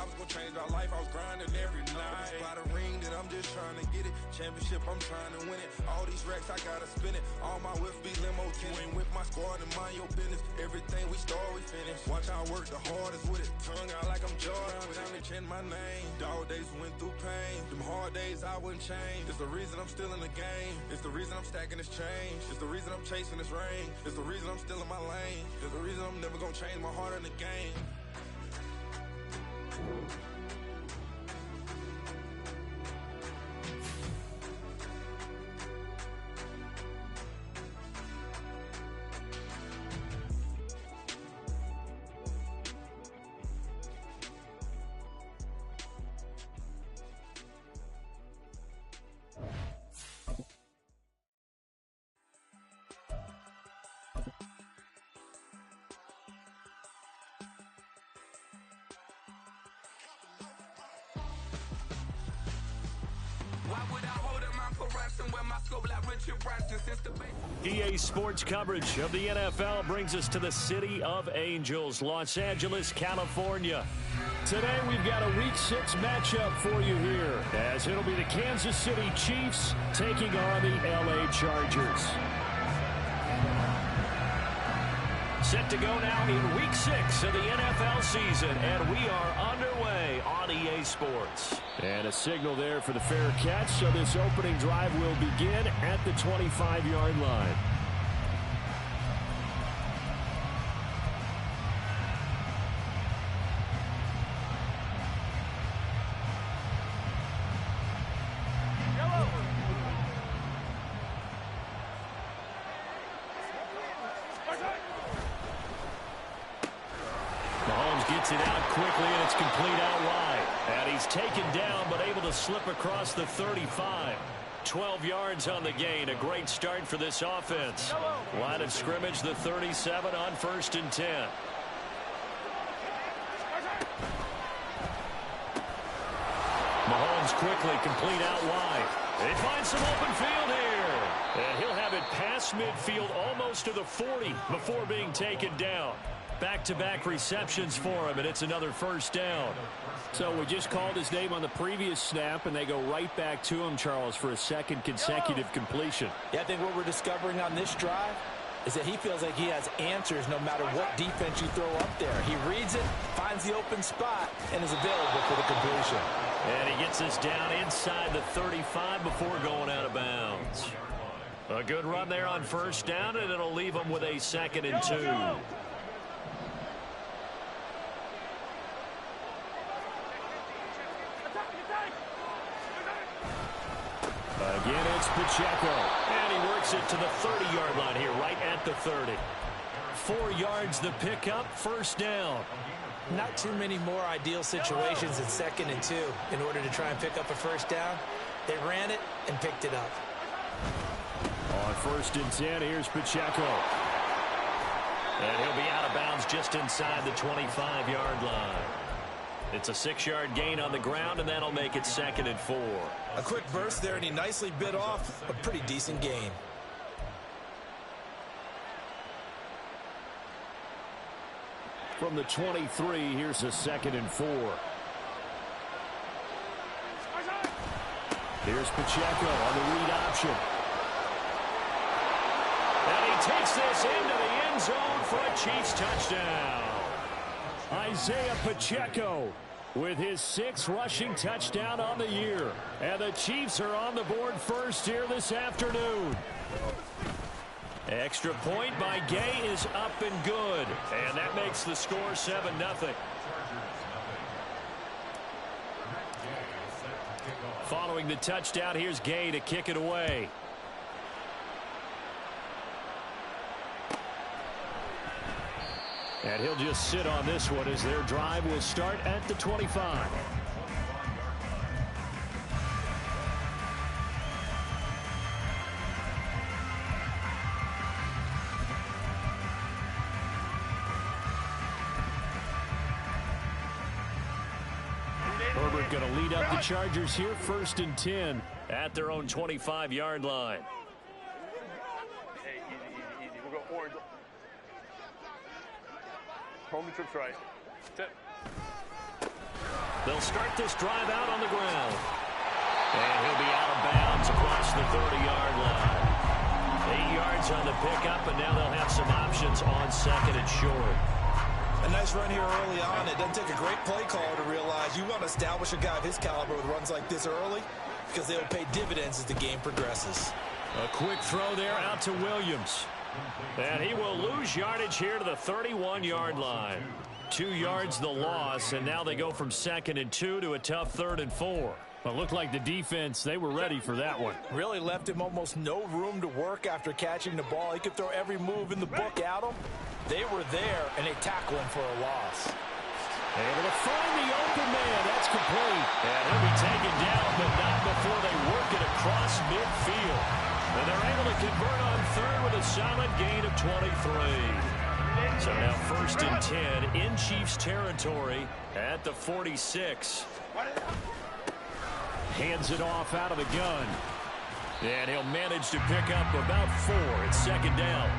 I was gonna change my life, I was grinding every night. By the ring that I'm just trying to get it. Championship, I'm trying to win it. All these racks, I gotta spin it. All my whips be limo tinted. Ain't with my squad and mind your business. Everything we start, we finish. Watch I work the hardest with it. Tongue out like I'm Jordan. Time to change my name. Dog days went through pain. Them hard days I wouldn't change. It's the reason I'm still in the game. It's the reason I'm stacking this change. It's the reason I'm chasing this rain. It's the reason I'm still in my lane. It's the reason I'm never gonna change my heart in the game. EA Sports coverage of the NFL brings us to the City of Angels, Los Angeles, California. Today we've got a Week 6 matchup for you here, as it'll be the Kansas City Chiefs taking on the LA Chargers. Set to go now in Week 6 of the NFL season, and we are underway on EA Sports. And a signal there for the fair catch, so this opening drive will begin at the 25-yard line. Gets it out quickly, and it's complete out wide. And he's taken down, but able to slip across the 35. 12 yards on the gain. A great start for this offense. Line of scrimmage, the 37 on 1st and 10. Mahomes quickly complete out wide. They find some open field here. And he'll have it past midfield almost to the 40 before being taken down. Back-to-back receptions for him, and it's another first down. So we just called his name on the previous snap, and they go right back to him, Charles, for a second consecutive completion. Yeah, I think what we're discovering on this drive is that he feels like he has answers no matter what defense you throw up there. He reads it, finds the open spot, and is available for the completion. And he gets us down inside the 35 before going out of bounds. A good run there on first down, and it'll leave him with a 2nd and 2. Again, it's Pacheco, and he works it to the 30-yard line here, right at the 30. 4 yards the pickup, first down. Not too many more ideal situations in 2nd and 2 in order to try and pick up a first down. They ran it and picked it up. On 1st and 10, here's Pacheco. And he'll be out of bounds just inside the 25-yard line. It's a 6-yard gain on the ground, and that'll make it 2nd and 4. A quick burst there, and he nicely bit off a pretty decent gain. From the 23, here's a 2nd and 4. Here's Pacheco on the read option. And he takes this into the end zone for a Chiefs touchdown. Isaiah Pacheco with his 6th rushing touchdown on the year. And the Chiefs are on the board first here this afternoon. Extra point by Gay is up and good. And that makes the score 7-0. Following the touchdown, here's Gay to kick it away. And he'll just sit on this one as their drive will start at the 25. Herbert going to lead up the Chargers here, 1st and 10 at their own 25-yard line. Hey, easy. We'll go orange. Home trips right. They'll start this drive out on the ground. And he'll be out of bounds across the 30-yard line. 8 yards on the pickup, and now they'll have some options on second and short. A nice run here early on. It doesn't take a great play caller to realize you want to establish a guy of his caliber with runs like this early because they'll pay dividends as the game progresses. A quick throw there out to Williams. And he will lose yardage here to the 31-yard line. 2 yards the loss, and now they go from 2nd and 2 to a tough 3rd and 4. Well, it looked like the defense, they were ready for that one. Really left him almost no room to work after catching the ball. He could throw every move in the book at him. They were there, and they tackle him for a loss. Able to find the open man. That's complete. And he'll be taken down, but not before they work it across midfield. And they're able to convert on 3rd with a solid gain of 23. So now 1st and 10 in Chiefs territory at the 46. Hands it off out of the gun. And he'll manage to pick up about 4 at 2nd down.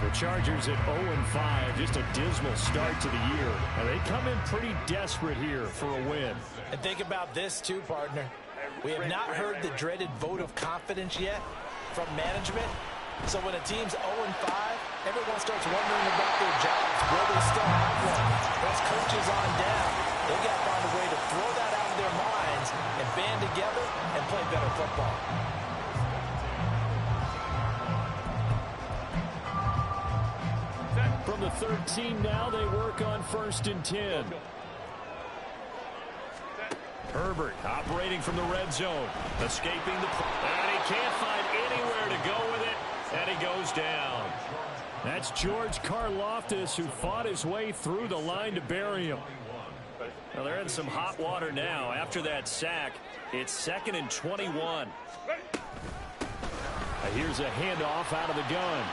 The Chargers at 0-5, just a dismal start to the year. And they come in pretty desperate here for a win. And think about this too, partner. We have not heard the dreaded vote of confidence yet from management. So when a team's 0-5, everyone starts wondering about their jobs. Will they still have one? Those coaches on down, they got to find a way to throw that out of their minds and band together and play better football. From the 13 now, they work on 1st and 10. Herbert operating from the red zone. Escaping the... And he can't find anywhere to go with it. And he goes down. That's George Karlaftis, who fought his way through the line to bury him. Well, they're in some hot water now. After that sack, it's 2nd and 21. Here's a handoff out of the gun.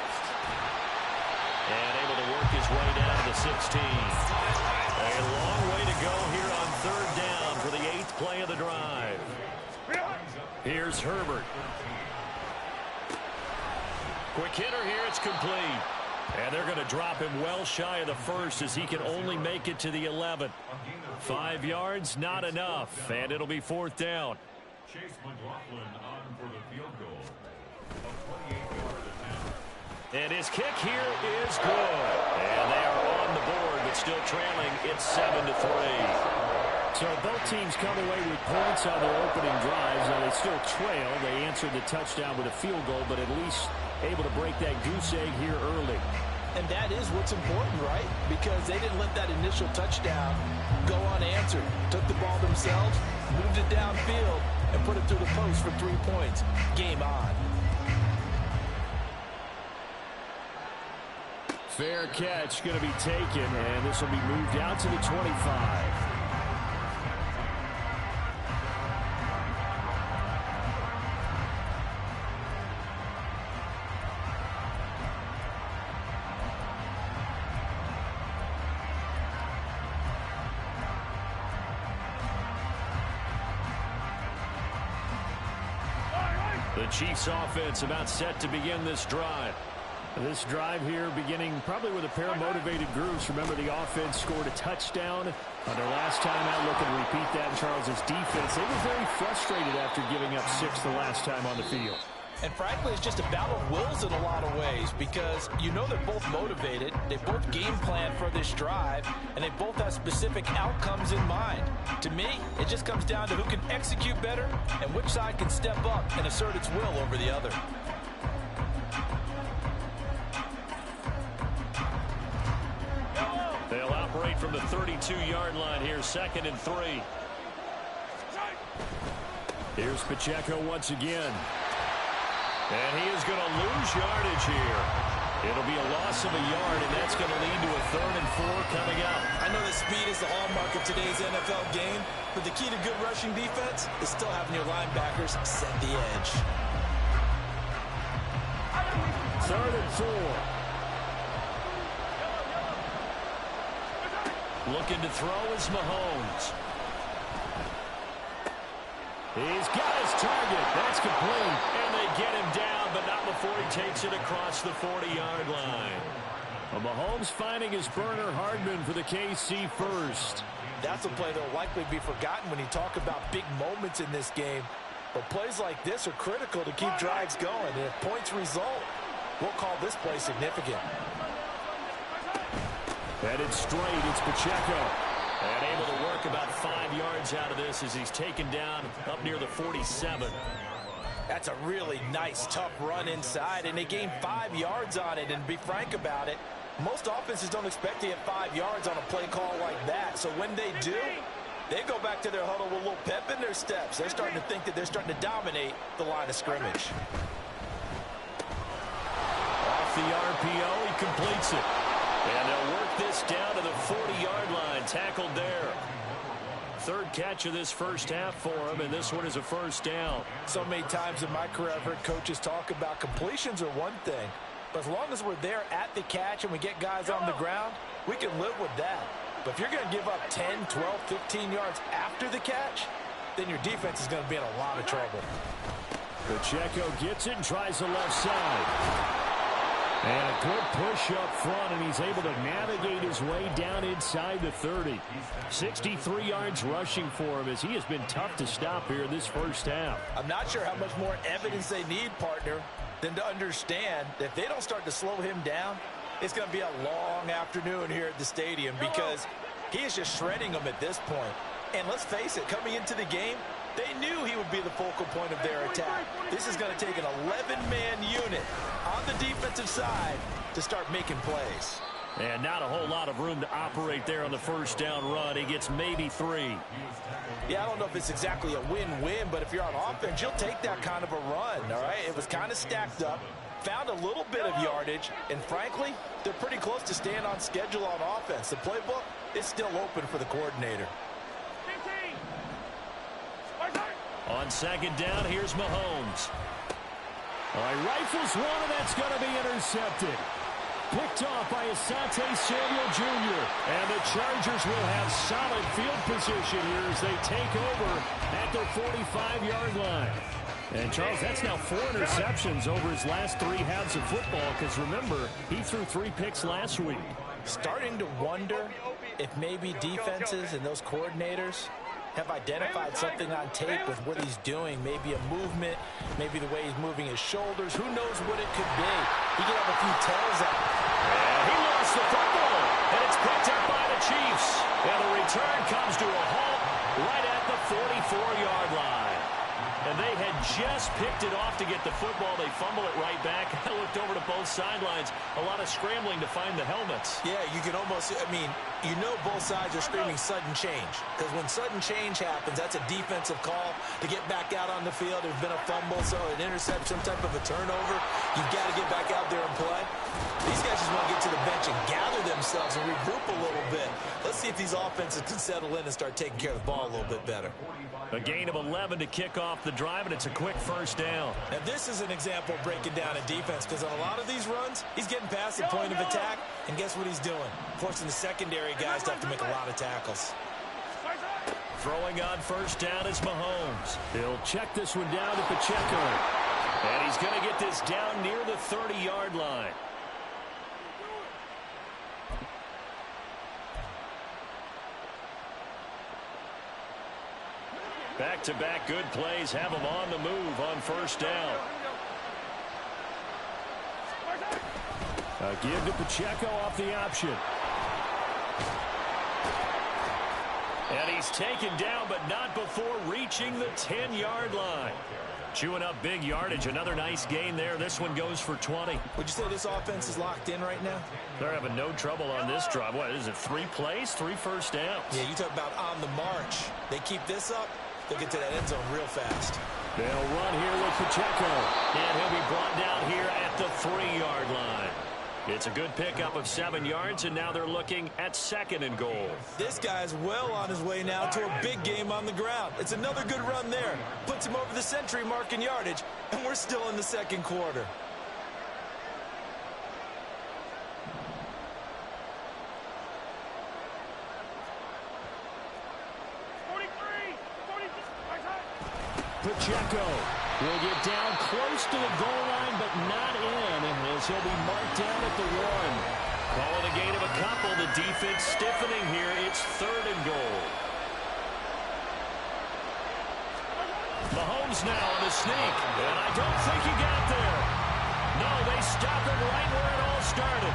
And able to work his way down to the 16. A long way to go here on 3rd down for the 8th play of the drive. Here's Herbert. Quick hitter here, it's complete. And they're going to drop him well shy of the 1st as he can only make it to the 11th. 5 yards, not enough. And it'll be 4th down. Chase McLaughlin on for the field goal. A 28-yard attempt. And his kick here is good. And they are on the board, but still trailing. It's 7-3. So both teams come away with points on their opening drives. Now they still trail. They answered the touchdown with a field goal, but at least able to break that goose egg here early. And that is what's important, right? Because they didn't let that initial touchdown go unanswered. Took the ball themselves, moved it downfield, and put it through the post for 3 points. Game on. Fair catch going to be taken, and this will be moved out to the 25. The Chiefs offense about set to begin this drive. This drive here beginning probably with a pair of motivated groups. Remember, the offense scored a touchdown on their last time out. Looking to repeat that in Charles' defense. They were very frustrated after giving up 6 the last time on the field. And frankly, it's just a battle of wills in a lot of ways because you know they're both motivated. They both game plan for this drive, and they both have specific outcomes in mind. To me, it just comes down to who can execute better and which side can step up and assert its will over the other. They'll operate from the 32-yard line here, 2nd and 3. Here's Pacheco once again. And he is going to lose yardage here. It'll be a loss of a yard, and that's going to lead to a 3rd and 4 coming up. I know that speed is the hallmark of today's NFL game, but the key to good rushing defense is still having your linebackers set the edge. 3rd and 4. Looking to throw is Mahomes. He's got his target. That's complete. And they get him down, but not before he takes it across the 40-yard line. Well, Mahomes finding his burner Hardman for the KC first. That's a play that will likely be forgotten when you talk about big moments in this game. But plays like this are critical to keep drives going. And if points result, we'll call this play significant. Headed straight, it's Pacheco. And able to work about 5 yards out of this as he's taken down up near the 47. That's a really nice, tough run inside, and they gained 5 yards on it. And to be frank about it, most offenses don't expect to get 5 yards on a play call like that. So when they do, they go back to their huddle with a little pep in their steps. They're starting to think that they're starting to dominate the line of scrimmage. Off the RPO, he completes it. And they'll work this down to the 40-yard line, tackled there. Third catch of this first half for him, and this one is a first down. So many times in my career I've heard coaches talk about completions are one thing, but as long as we're there at the catch and we get guys on the ground, we can live with that. But if you're going to give up 10, 12, 15 yards after the catch, then your defense is going to be in a lot of trouble. Pacheco gets it and tries the left side. And a good push up front, and he's able to navigate his way down inside the 30. 63 yards rushing for him as he has been tough to stop here in this first half. I'm not sure how much more evidence they need, partner, than to understand that if they don't start to slow him down, it's going to be a long afternoon here at the stadium because he is just shredding them at this point. And let's face it, coming into the game, they knew he would be the focal point of their attack. This is going to take an 11-man unit on the defensive side to start making plays. And not a whole lot of room to operate there on the first down run. He gets maybe 3. Yeah, I don't know if it's exactly a win-win, but if you're on offense, you'll take that kind of a run, all right? It was kind of stacked up, found a little bit of yardage, and frankly, they're pretty close to staying on schedule on offense. The playbook is still open for the coordinator. On second down, here's Mahomes. He rifles one, and that's going to be intercepted. Picked off by Asante Samuel Jr. And the Chargers will have solid field position here as they take over at their 45-yard line. And, Charles, that's now 4 interceptions over his last 3 halves of football because, remember, he threw 3 picks last week. Starting to wonder if maybe defenses and those coordinators have identified something on tape with what he's doing. Maybe a movement, maybe the way he's moving his shoulders. Who knows what it could be? He could have a few tells out. And he lost the football, and it's picked up by the Chiefs. And the return comes to a halt right at the 44-yard line. And they had just picked it off to get the football. They fumble it right back. I looked over to both sidelines. A lot of scrambling to find the helmets. Yeah, you can almost, you know both sides are screaming sudden change. Because when sudden change happens, that's a defensive call to get back out on the field. There's been a fumble, so an interception, some type of a turnover. You've got to get back out there and play. These guys just want to get to the bench and gather themselves and regroup a little bit. Let's see if these offenses can settle in and start taking care of the ball a little bit better. A gain of 11 to kick off the drive, and it's a quick first down. Now, this is an example of breaking down a defense because on a lot of these runs, he's getting past the point of attack, and guess what he's doing? Forcing the secondary guys to have to make a lot of tackles. Throwing on first down is Mahomes. He'll check this one down to Pacheco. And he's going to get this down near the 30-yard line. Back-to-back good plays have him on the move on first down. A give to Pacheco off the option. And he's taken down, but not before reaching the 10-yard line. Chewing up big yardage. Another nice gain there. This one goes for 20. Would you say this offense is locked in right now? They're having no trouble on this drive. What is it, 3 plays, 3 first downs? Yeah, you talk about on the march. They keep this up, they'll get to that end zone real fast. They'll run here with Pacheco. And he'll be brought down here at the 3-yard line. It's a good pickup of 7 yards, and now they're looking at 2nd and goal. This guy's well on his way now to a big game on the ground. It's another good run there. Puts him over the century mark in yardage, and we're still in the second quarter. Pacheco will get down close to the goal line, but not in, as he'll be marked down at the 1. Calling a gain of a couple, the defense stiffening here. It's 3rd and goal. Mahomes now on the sneak, and I don't think he got there. No, they stop him right where it all started.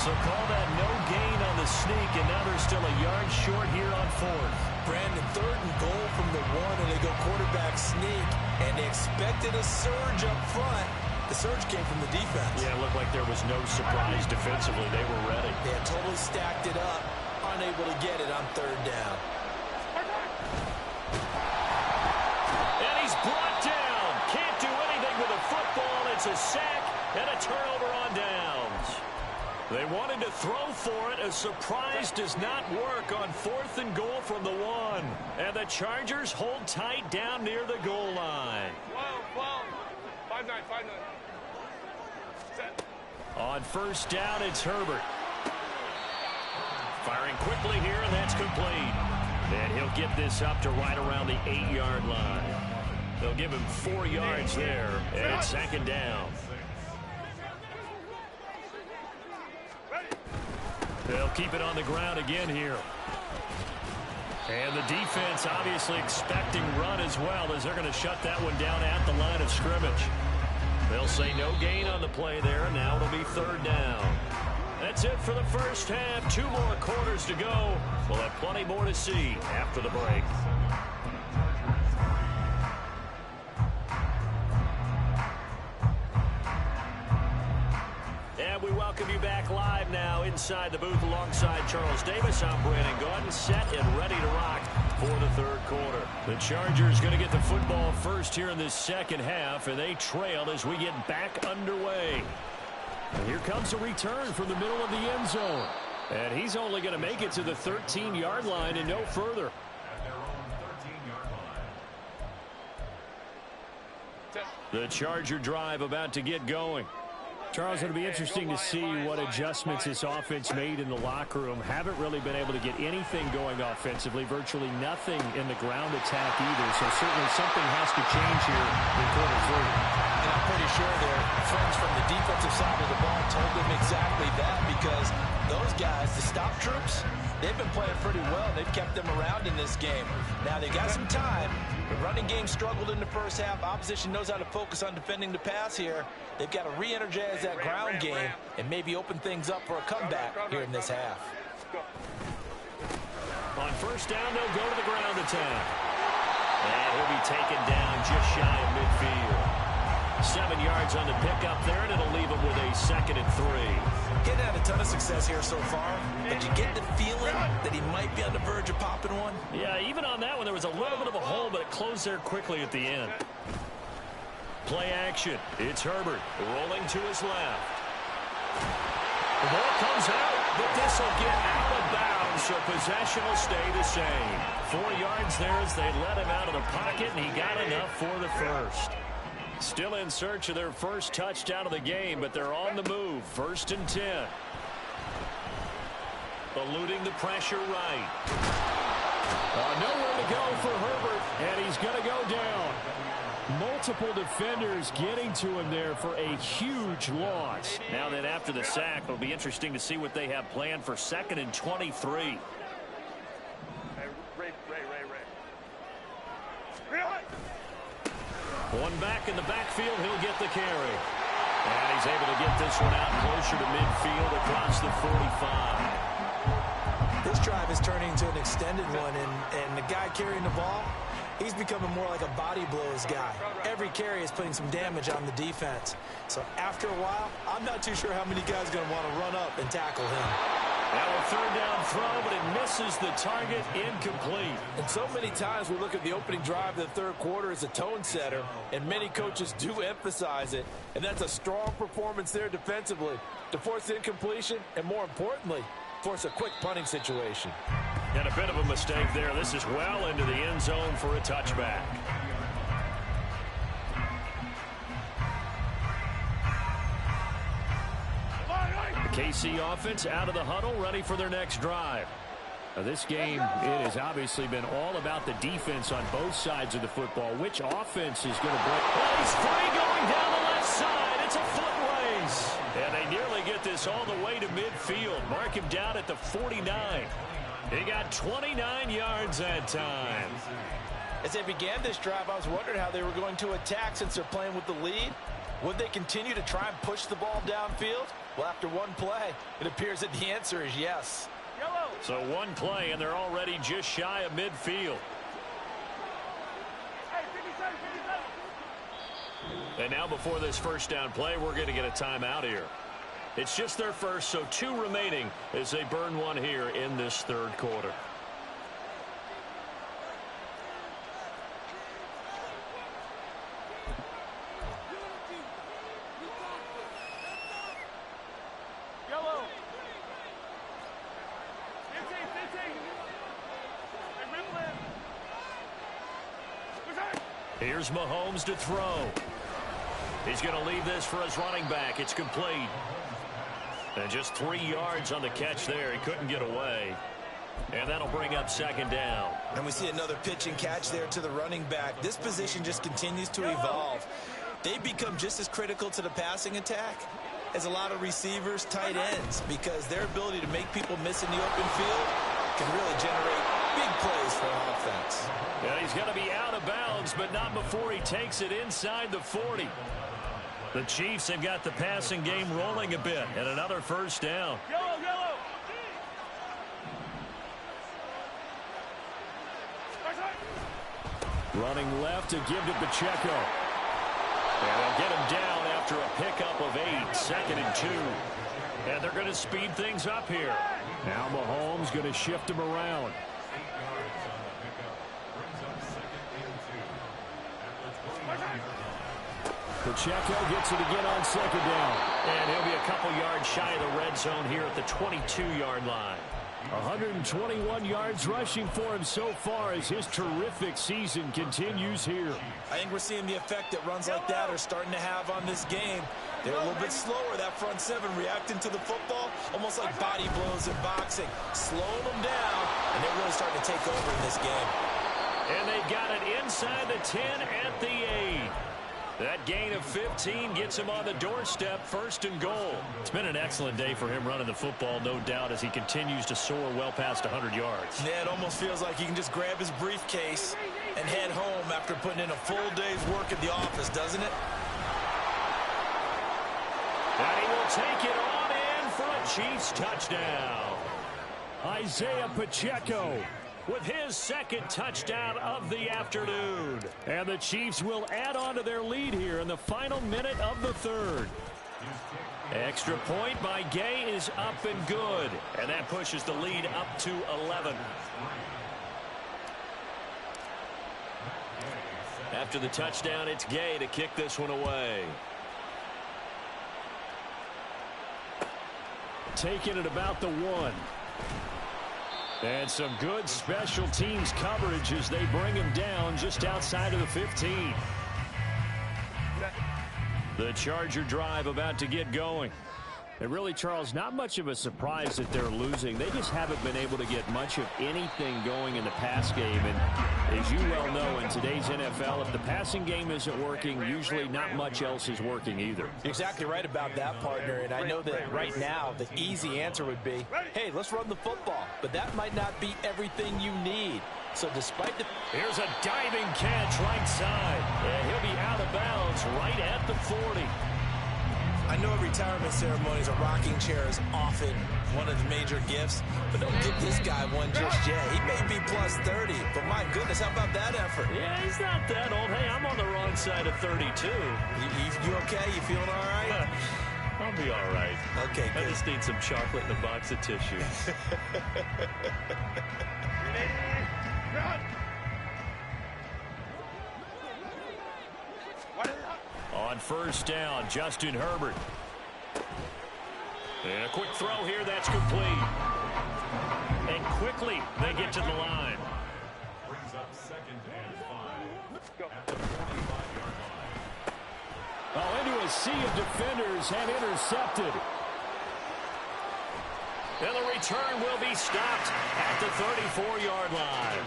So call that no gain on the sneak, and now they're still a yard short here on fourth. Brandon, 3rd and goal from the 1, and they go quarterback sneak, and they expected a surge up front. The surge came from the defense. Yeah, it looked like there was no surprise defensively. They were ready. They had totally stacked it up, unable to get it on 3rd down. And he's brought down. Can't do anything with a football. It's a sack and a turnover on downs. They wanted to throw for it. A surprise does not work on 4th and goal from the 1. And the Chargers hold tight down near the goal line. 5-9, 5-9. Set. On 1st down, it's Herbert. Firing quickly here, and that's complete. And he'll get this up to right around the 8-yard line. They'll give him 4 yards there, and it's 2nd down. They'll keep it on the ground again here. And the defense obviously expecting run as well, as they're going to shut that one down at the line of scrimmage. They'll say no gain on the play there, and now it'll be 3rd down. That's it for the first half. 2 more quarters to go. We'll have plenty more to see after the break. And we welcome you back live now inside the booth alongside Charles Davis. I'm Brandon Gaudin, set and ready to rock for the 3rd quarter. The Chargers going to get the football first here in this 2nd half, and they trail as we get back underway. And here comes a return from the middle of the end zone. And he's only going to make it to the 13-yard line and no further. At their own 13-yard line. The Charger drive about to get going. Charles, it'll be interesting to see what adjustments this offense made in the locker room. Haven't really been able to get anything going offensively, virtually nothing in the ground attack either. So certainly something has to change here in quarter 3. And I'm pretty sure their friends from the defensive side of the ball told them exactly that, because those guys, the stop troops, they've been playing pretty well. They've kept them around in this game. Now they got some time. The running game struggled in the first half. Opposition knows how to focus on defending the pass here. They've got to re-energize that ground game and maybe open things up for a comeback here in this half. On 1st down, they'll go to the ground attack. And he'll be taken down just shy of midfield. 7 yards on the pickup there, and it'll leave him with a 2nd and 3. Getting had a ton of success here so far, but you get the feeling that he might be on the verge of popping one. Yeah, even on that one, there was a little bit of a hole, but it closed there quickly at the end. Play action. It's Herbert rolling to his left. The ball comes out, but this will get out of bounds, so possession will stay the same. 4 yards there as they let him out of the pocket, and he got enough for the first. Still in search of their first touchdown of the game, but they're on the move. 1st and 10. Eluding the pressure right. Nowhere to go for Herbert, and he's going to go down. Multiple defenders getting to him there for a huge loss. Now then, after the sack, it'll be interesting to see what they have planned for 2nd and 23. One back in the backfield, he'll get the carry. And he's able to get this one out closer to midfield across the 45. This drive is turning into an extended one, and the guy carrying the ball, he's becoming more like a body blows guy. Every carry is putting some damage on the defense. So after a while, I'm not too sure how many guys are going to want to run up and tackle him. Now a 3rd down throw, but it misses the target, incomplete. And so many times we look at the opening drive of the 3rd quarter as a tone setter, and many coaches do emphasize it, and that's a strong performance there defensively to force incompletion and, more importantly, force a quick punting situation. And a bit of a mistake there. This is well into the end zone for a touchback. The KC offense out of the huddle, ready for their next drive. Now this game, it has obviously been all about the defense on both sides of the football. Which offense is going to break? Oh, he's free going down the left side. It's a foot race. And they nearly get this all the way to midfield. Mark him down at the 49. He got 29 yards that time. As they began this drive, I was wondering how they were going to attack since they're playing with the lead. Would they continue to try and push the ball downfield? Well, after one play, it appears that the answer is yes. So one play, and they're already just shy of midfield. And now before this first down play, we're going to get a timeout here. It's just their first, so 2 remaining as they burn one here in this third quarter. Here's Mahomes to throw. He's going to leave this for his running back. It's complete. And just 3 yards on the catch there. He couldn't get away. And that'll bring up second down. And we see another pitch and catch there to the running back. This position just continues to evolve. They become just as critical to the passing attack as a lot of receivers, tight ends, because their ability to make people miss in the open field can really generate big plays for an offense. Yeah, he's going to be out of bounds, but not before he takes it inside the 40. The Chiefs have got the passing game rolling a bit, and another first down. Running left to give to Pacheco. And they'll get him down after a pickup of 8, 2nd and 2. And they're going to speed things up here. Now Mahomes going to shift him around. Pacheco gets it again on second down. And he'll be a couple yards shy of the red zone here at the 22-yard line. 121 yards rushing for him so far as his terrific season continues here. I think we're seeing the effect that runs like that are starting to have on this game. They're a little bit slower, that front seven, reacting to the football, almost like body blows in boxing. Slowing them down, and they're really starting to take over in this game. And they've got it inside the 10 at the 8. That gain of 15 gets him on the doorstep, 1st and goal. It's been an excellent day for him running the football, no doubt, as he continues to soar well past 100 yards. Yeah, it almost feels like he can just grab his briefcase and head home after putting in a full day's work at the office, doesn't it? And he will take it on in for a Chiefs touchdown. Isaiah Pacheco with his 2nd touchdown of the afternoon. And the Chiefs will add on to their lead here in the final minute of the 3rd. Extra point by Gay is up and good. And that pushes the lead up to 11. After the touchdown, it's Gay to kick this one away. Taking it about the 1. And some good special teams coverage as they bring him down just outside of the 15. The Charger drive about to get going. And really, Charles, not much of a surprise that they're losing. They just haven't been able to get much of anything going in the pass game. And as you well know, in today's NFL, if the passing game isn't working, usually not much else is working either. You're exactly right about that, partner. And I know that right now the easy answer would be, hey, let's run the football. But that might not be everything you need. So despite the... Here's a diving catch right side. And he'll be out of bounds right at the 40. I know at retirement ceremonies, a rocking chair is often one of the major gifts, but don't give this guy one just yet. He may be plus 30, but my goodness, how about that effort? Yeah, he's not that old. Hey, I'm on the wrong side of 32. You okay? You feeling all right? I'll be all right. Okay, good. I just need some chocolate and a box of tissue. On first down, Justin Herbert. And a quick throw here, that's complete. And quickly, they get to the line. Brings up 2nd and 5 at the 45-yard line. Oh, into a sea of defenders and intercepted. And the return will be stopped at the 34-yard line.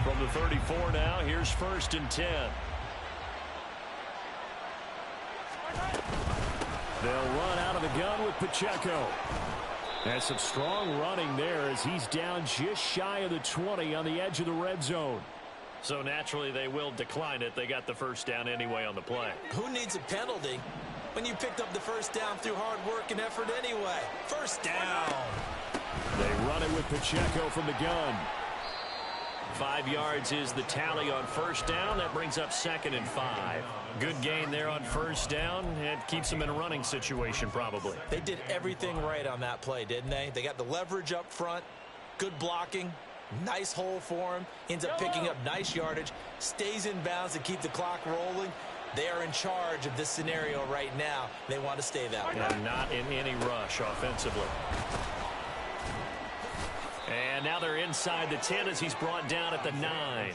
From the 34 now, here's 1st and 10. They'll run out of the gun with Pacheco. And some strong running there as he's down just shy of the 20 on the edge of the red zone. So naturally they will decline it. They got the first down anyway on the play. Who needs a penalty when you picked up the first down through hard work and effort anyway? First down. They run it with Pacheco from the gun. 5 yards is the tally on first down. That brings up 2nd and 5. Good gain there on first down. It keeps them in a running situation probably. They did everything right on that play, didn't they? They got the leverage up front, good blocking, nice hole for him, ends up picking up nice yardage, stays in bounds to keep the clock rolling. They are in charge of this scenario right now. They want to stay that way. And not in any rush offensively. And now they're inside the 10 as he's brought down at the 9.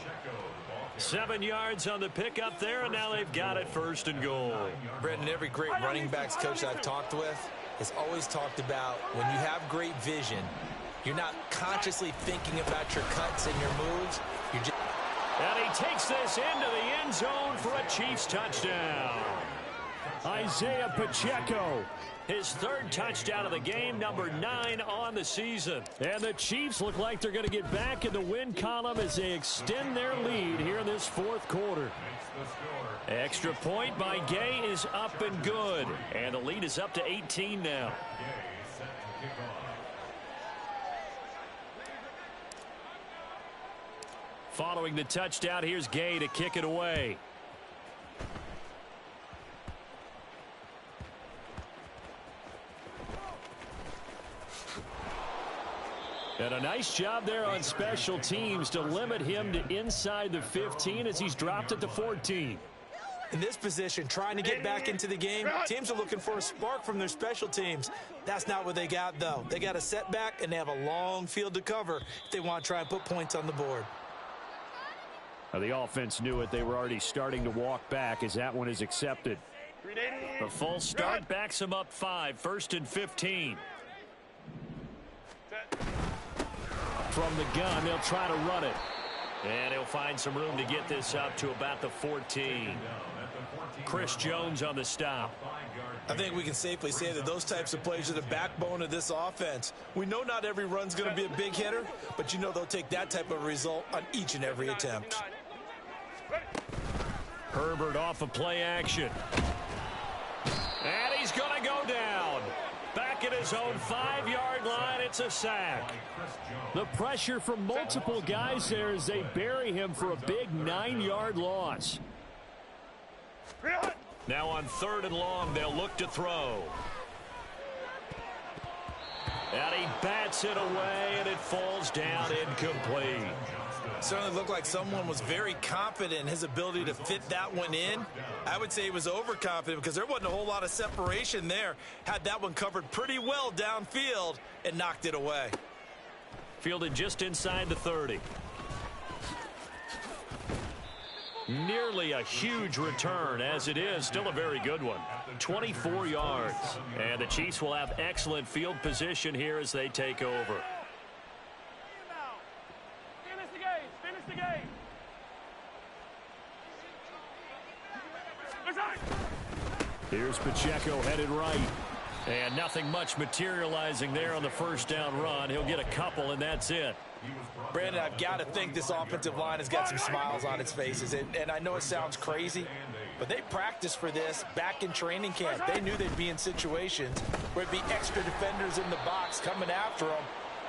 7 yards on the pickup there, and now they've got it 1st and goal. Brendan, every great running backs coach I've talked with has always talked about when you have great vision, you're not consciously thinking about your cuts and your moves. You're just... And he takes this into the end zone for a Chiefs touchdown. Isaiah Pacheco. His 3rd touchdown of the game, number 9 on the season. And the Chiefs look like they're going to get back in the win column as they extend their lead here in this 4th quarter. Extra point by Gay is up and good. And the lead is up to 18 now. Following the touchdown, here's Gay to kick it away. And a nice job there on special teams to limit him to inside the 15 as he's dropped it to 14. In this position, trying to get back into the game, teams are looking for a spark from their special teams. That's not what they got, though. They got a setback, and they have a long field to cover if they want to try and put points on the board. Now, the offense knew it. They were already starting to walk back as that one is accepted. The full start backs him up 5, 1st and 15. From the gun, they'll try to run it. And he'll find some room to get this up to about the 14. Chris Jones on the stop. I think we can safely say that those types of plays are the backbone of this offense. We know not every run's going to be a big hitter, but you know they'll take that type of result on each and every attempt. Herbert off of play action. And he's going to go down. Back at his own 5-yard line, it's a sack. The pressure from multiple guys there as they bury him for a big 9-yard loss. Now on 3rd and long, they'll look to throw. And he bats it away, and it falls down incomplete. Certainly looked like someone was very confident in his ability to fit that one in. I would say he was overconfident because there wasn't a whole lot of separation there. Had that one covered pretty well downfield and knocked it away. Fielded just inside the 30. Nearly a huge return, as it is still a very good one. 24 yards. And the Chiefs will have excellent field position here as they take over. Finish the game. Here's Pacheco headed right. And nothing much materializing there on the first down run. He'll get a couple, and that's it. Brandon, I've got to think this offensive line has got some smiles on its faces. And I know it sounds crazy, but they practiced for this back in training camp. They knew they'd be in situations where it'd be extra defenders in the box coming after them,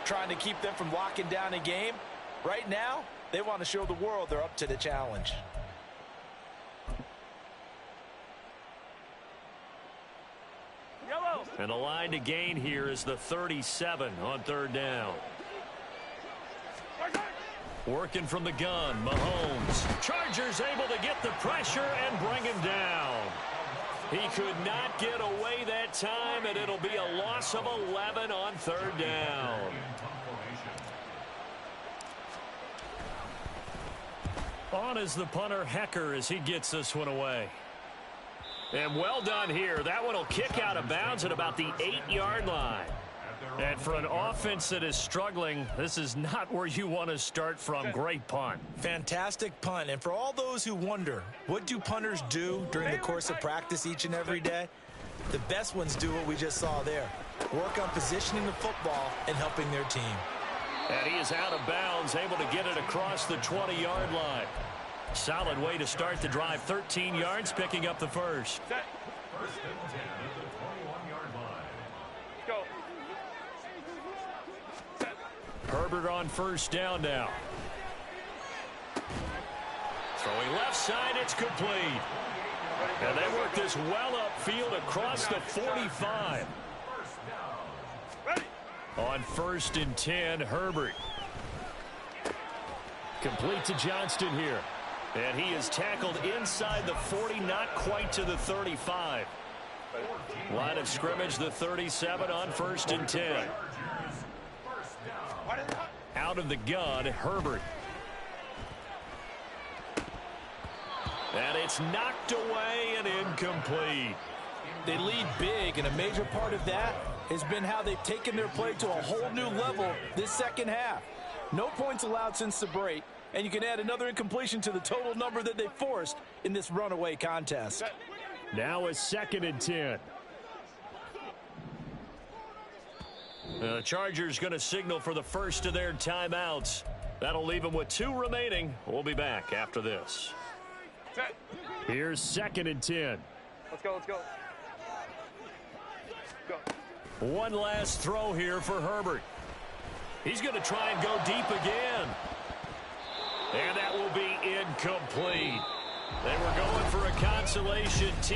trying to keep them from locking down a game. Right now, they want to show the world they're up to the challenge. And the line to gain here is the 37 on 3rd down. Working from the gun, Mahomes. Chargers able to get the pressure and bring him down. He could not get away that time, and it'll be a loss of 11 on 3rd down. On is the punter, Hecker, as he gets this one away. And well done here. That one will kick out of bounds at about the 8-yard line. And for an offense that is struggling, this is not where you want to start from. Great punt. Fantastic punt. And for all those who wonder, what do punters do during the course of practice each and every day? The best ones do what we just saw there. Work on positioning the football and helping their team. And he is out of bounds, able to get it across the 20-yard line. Solid way to start the drive. 13 yards, picking up the first. First and 10 at the 21-yard line. Go. Herbert on first down now. Throwing left side, it's complete. And they work this well upfield across the 45. Ready. On first and 10, Herbert. Complete to Johnston here. And he is tackled inside the 40, not quite to the 35. Line of scrimmage, the 37 on first and 10. Out of the gun, Herbert. And it's knocked away and incomplete. They lead big, and a major part of that has been how they've taken their play to a whole new level this second half. No points allowed since the break, and you can add another incompletion to the total number that they forced in this runaway contest. Now a second and 10. The Chargers going to signal for the first of their timeouts. That'll leave them with 2 remaining. We'll be back after this. Here's second and 10. Let's go, let's go. Go. One last throw here for Herbert. He's going to try and go deep again. And that will be incomplete. They were going for a consolation team.